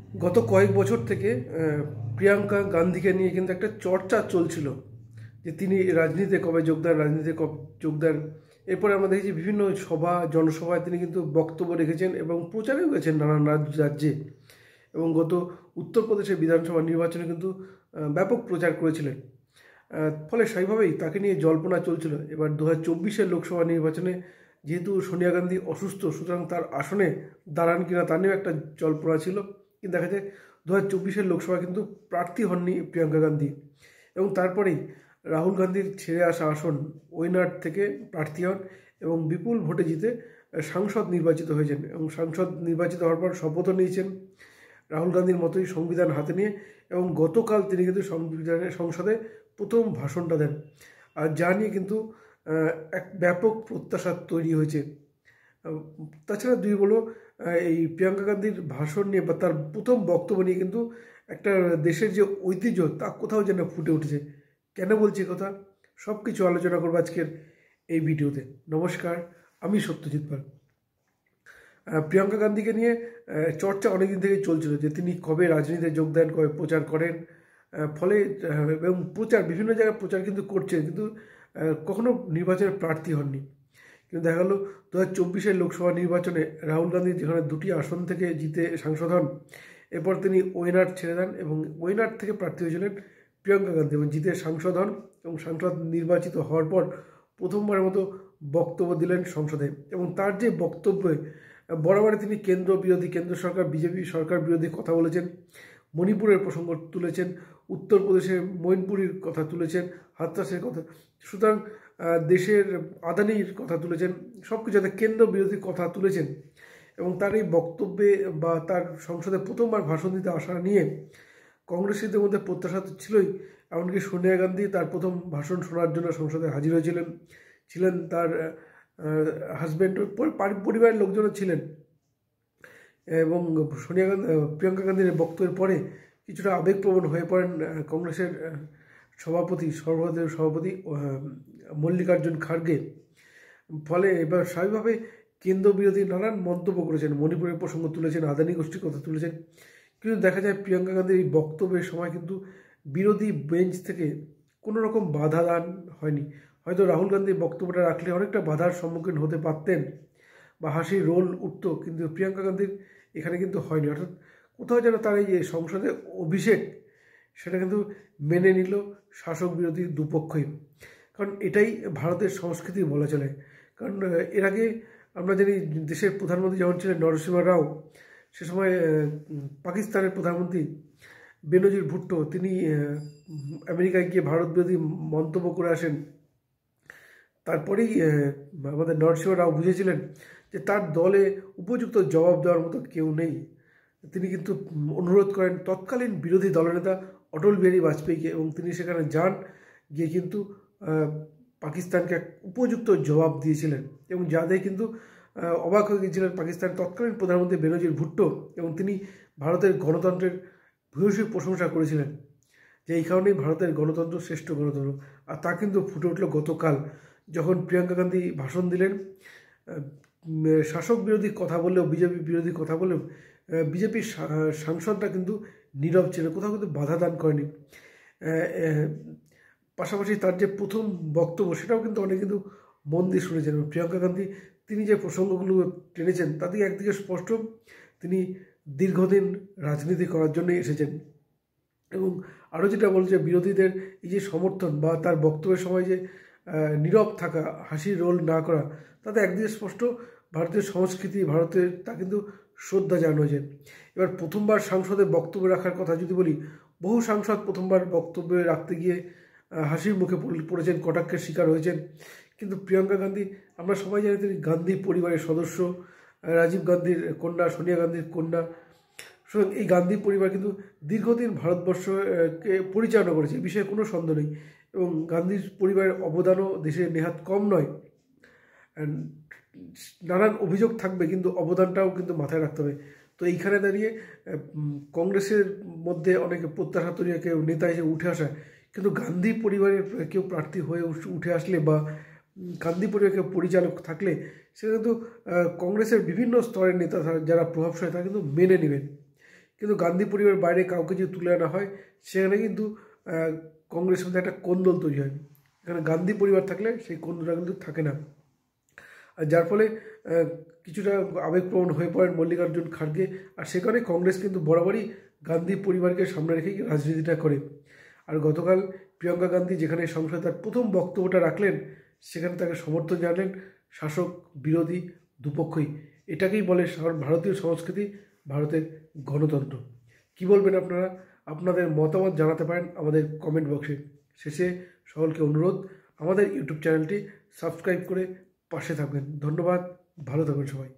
গত কয়েক বছর থেকে প্রিয়াঙ্কা গান্ধীকে নিয়ে কিন্তু একটা চর্চা চলছিল যে তিনি রাজনীতিতে কবে যোগদান। এরপরে আমরা দেখেছি বিভিন্ন জনসভায় তিনি কিন্তু বক্তব্য রেখেছেন এবং প্রচারেও গেছেন নানান রাজ্যে। এবং গত উত্তরপ্রদেশের বিধানসভা নির্বাচনে কিন্তু ব্যাপক প্রচার করেছিলেন। ফলে স্বাভাবিকভাবেই তাকে নিয়ে জল্পনা চলছিল। এবার 2024-এর লোকসভা নির্বাচনে যেহেতু সোনিয়া গান্ধী অসুস্থ, সুতরাং তার আসনে দাঁড়ান কিনা তা নিয়েও একটা জল্পনা ছিল। কিন্তু দেখা যায় 2024-এর লোকসভা কিন্তু প্রার্থী হননি প্রিয়াঙ্কা গান্ধী, এবং তারপরেই রাহুল গান্ধীর ছেড়ে আসা আসন ওয়েনাড থেকে প্রার্থী হন এবং বিপুল ভোটে জিতে সাংসদ নির্বাচিত হয়েছেন। এবং সাংসদ নির্বাচিত হওয়ার পর শপথও নিয়েছেন রাহুল গান্ধীর মতোই সংবিধান হাতে নিয়ে। এবং গতকাল তিনি কিন্তু সংসদে প্রথম ভাষণটা দেন, আর যা নিয়ে কিন্তু এক ব্যাপক প্রত্যাশা তৈরি হয়েছে। তাছাড়া এই প্রিয়াঙ্কা গান্ধীর ভাষণ নিয়ে বা তার প্রথম বক্তব্য নিয়ে কিন্তু একটা দেশের যে ঐতিহ্য তা কোথাও যেন ফুটে উঠেছে। কেন বলছি কথা, সব কিছু আলোচনা করবো আজকের এই ভিডিওতে। নমস্কার, আমি সত্যজিৎ পাল। প্রিয়াঙ্কা গান্ধীকে নিয়ে চর্চা অনেকদিন থেকেই চলছিল যে তিনি কবে রাজনীতিতে যোগ দেন, কবে প্রচার করেন। ফলে এবং বিভিন্ন জায়গায় প্রচার কিন্তু করছেন, কিন্তু কখনো নির্বাচনে প্রার্থী হননি। কিন্তু দেখা গেল 2024-এর লোকসভা নির্বাচনে রাহুল গান্ধী যেখানে 2টি আসন থেকে জিতে সাংসদ হন, এরপর তিনি ওয়েনাড ছেড়ে দেন এবং ওয়েনাড থেকে প্রার্থী হয়েছিলেন প্রিয়াঙ্কা গান্ধী এবং জিতে সাংসদ হন। এবং সাংসদ নির্বাচিত হওয়ার পর প্রথমবারের মতো বক্তব্য দিলেন সংসদে। এবং তার যে বক্তব্যে বরাবরই তিনি কেন্দ্র সরকার বিজেপি সরকার বিরোধী কথা বলেছেন, মণিপুরের প্রসঙ্গ তুলেছেন, উত্তরপ্রদেশের মৈনপুরীর কথা তুলেছেন, হাতরাসের কথা, সুতরাং দেশের আদানির কথা তুলেছেন, সব কিছুতে কেন্দ্র বিরোধী কথা তুলেছেন। এবং তার এই বক্তব্যে বা তার সংসদে প্রথমবার ভাষণ দিতে আসা নিয়ে কংগ্রেসীদের মধ্যে প্রত্যাশা তো ছিলই। এমনকি সোনিয়া গান্ধী তার প্রথম ভাষণ শোনার জন্য সংসদে হাজির ছিলেন তার হাজব্যান্ড, পরিবারের লোকজনও ছিলেন। এবং প্রিয়াঙ্কা গান্ধীর বক্তব্যের পরে কিছুটা আবেগপ্রবণ হয়ে পড়েন কংগ্রেসের সর্বভারতীয় সভাপতি মল্লিকার্জুন খাড়গে। ফলে এবার স্বাভাবিকভাবে কেন্দ্র বিরোধী নানান মন্তব্য করেছেন, মণিপুরের প্রসঙ্গ তুলেছেন, আদানি গোষ্ঠীর কথা তুলেছেন। কিন্তু দেখা যায় প্রিয়াঙ্কা গান্ধীর এই বক্তব্যের সময় কিন্তু বিরোধী বেঞ্চ থেকে কোনো রকম বাধা দান হয়নি। হয়তো রাহুল গান্ধীর বক্তব্যটা রাখলে অনেকটা বাধার সম্মুখীন হতে পারতেন বা হাসির রোল উঠত, কিন্তু প্রিয়াঙ্কা গান্ধীর এখানে কিন্তু হয়নি। অর্থাৎ কোথাও যেন তার এই যে সংসদে অভিষেক, সেটা কিন্তু মেনে নিল শাসক বিরোধী দুপক্ষই। কারণ এটাই ভারতের সংস্কৃতি বলা চলে। কারণ এর আগে আমরা জানি দেশের প্রধানমন্ত্রী যেমন ছিলেন নরসিংহ রাও, সে সময় পাকিস্তানের প্রধানমন্ত্রী বেনজির ভুট্টো, তিনি আমেরিকায় গিয়ে ভারত বিরোধী মন্তব্য করে আসেন। তারপরেই আমাদের নরসিংহ রাও বুঝেছিলেন যে তার দলে উপযুক্ত জবাব দেওয়ার মতো কেউ নেই। তিনি কিন্তু অনুরোধ করেন তৎকালীন বিরোধী দলনেতা অটল বিহারী বাজপেয়ীকে, এবং তিনি সেখানে যান, গিয়ে কিন্তু পাকিস্তানকে এক উপযুক্ত জবাব দিয়েছিলেন। এবং যাদের কিন্তু অবাক হয়ে গিয়েছিলেন পাকিস্তানের তৎকালীন প্রধানমন্ত্রী বেনজির ভুট্টো, এবং তিনি ভারতের গণতন্ত্রের ভূয়সী প্রশংসা করেছিলেন যে এই কারণেই ভারতের গণতন্ত্র শ্রেষ্ঠ গণতন্ত্র। আর তা কিন্তু ফুটে উঠল গতকাল, যখন প্রিয়াঙ্কা গান্ধী ভাষণ দিলেন। শাসক বিরোধী কথা বললেও, বিজেপি বিরোধী কথা বললেও বিজেপির সাংসদরা কিন্তু নীরব ছিল, কোথাও কিন্তু বাধা দান করেনি। পাশাপাশি তার যে প্রথম বক্তব্য, সেটাও কিন্তু অনেক কিন্তু মন দিয়ে শুনেছেন। প্রিয়াঙ্কা গান্ধী তিনি যে প্রসঙ্গগুলো টেনেছেন তাতে একদিকে স্পষ্ট তিনি দীর্ঘদিন রাজনীতি করার জন্যই এসেছেন। এবং আরও যেটা বলছে, বিরোধীদের এই যে সমর্থন বা তার বক্তব্যের সময় যে নীরব থাকা, হাসির রোল না করা, তাতে একদিকে স্পষ্ট ভারতের সংস্কৃতি, ভারতের তা কিন্তু শ্রদ্ধা জানানো হয়েছে। এবার প্রথমবার সংসদে বক্তব্য রাখার কথা যদি বলি, বহু সাংসদ প্রথমবার বক্তব্য রাখতে গিয়ে হাসির মুখে পড়েছেন, কটাক্ষের শিকার হয়েছেন। কিন্তু প্রিয়াঙ্কা গান্ধী, আমরা সবাই জানি তিনি গান্ধী পরিবারের সদস্য, রাজীব গান্ধীর কন্যা, সোনিয়া গান্ধীর কন্যা। সুতরাং এই গান্ধী পরিবার কিন্তু দীর্ঘদিন ভারতবর্ষকে পরিচালনা করেছে, এই বিষয়ে কোনো সন্দেহ নেই। এবং গান্ধীর পরিবারের অবদানও দেশে নেহাত কম নয়। নানান অভিযোগ থাকবে, কিন্তু অবদানটাও কিন্তু মাথায় রাখতে হবে। তো এইখানে দাঁড়িয়ে কংগ্রেসের মধ্যে অনেকে প্রত্যাশা তৈরি, কেউ নেতা হিসেবে উঠে আসা, কিন্তু গান্ধী পরিবারের কেউ প্রার্থী হয়ে উঠে আসলে বা গান্ধী পরিবারের কেউ পরিচালক থাকলে, সেটা কিন্তু কংগ্রেসের বিভিন্ন স্তরের নেতা যারা প্রভাবশালী, তারা কিন্তু মেনে নেবেন। কিন্তু গান্ধী পরিবারের বাইরে কাউকে যদি তুলে আনা হয় সেখানে কিন্তু কংগ্রেসের মধ্যে একটা কোন্দল তৈরি হয়। এখানে গান্ধী পরিবার থাকলে সেই কোন্দলটা কিন্তু থাকে না, আর যার ফলে কিছুটা আবেগপ্রবণ হয়ে পড়েন মল্লিকার্জুন খাড়গে। আর সে কারণে কংগ্রেস কিন্তু বরাবরই গান্ধী পরিবারকে সামনে রেখেই রাজনীতিটা করে। আর গতকাল প্রিয়াঙ্কা গান্ধী যেখানে সংসদে তার প্রথম বক্তব্যটা রাখলেন, সেখানে তাকে সমর্থন জানালেন শাসক বিরোধী দুপক্ষই। এটাকেই বলে ভারতীয় সংস্কৃতি, ভারতের গণতন্ত্র। কি বলবেন আপনারা? আপনাদের মতামত জানাতে পারেন আমাদের কমেন্ট বক্সে। শেষে সকলকে অনুরোধ, আমাদের ইউটিউব চ্যানেলটি সাবস্ক্রাইব করে পাশে থাকবেন। ধন্যবাদ, ভালো থাকবেন সবাই।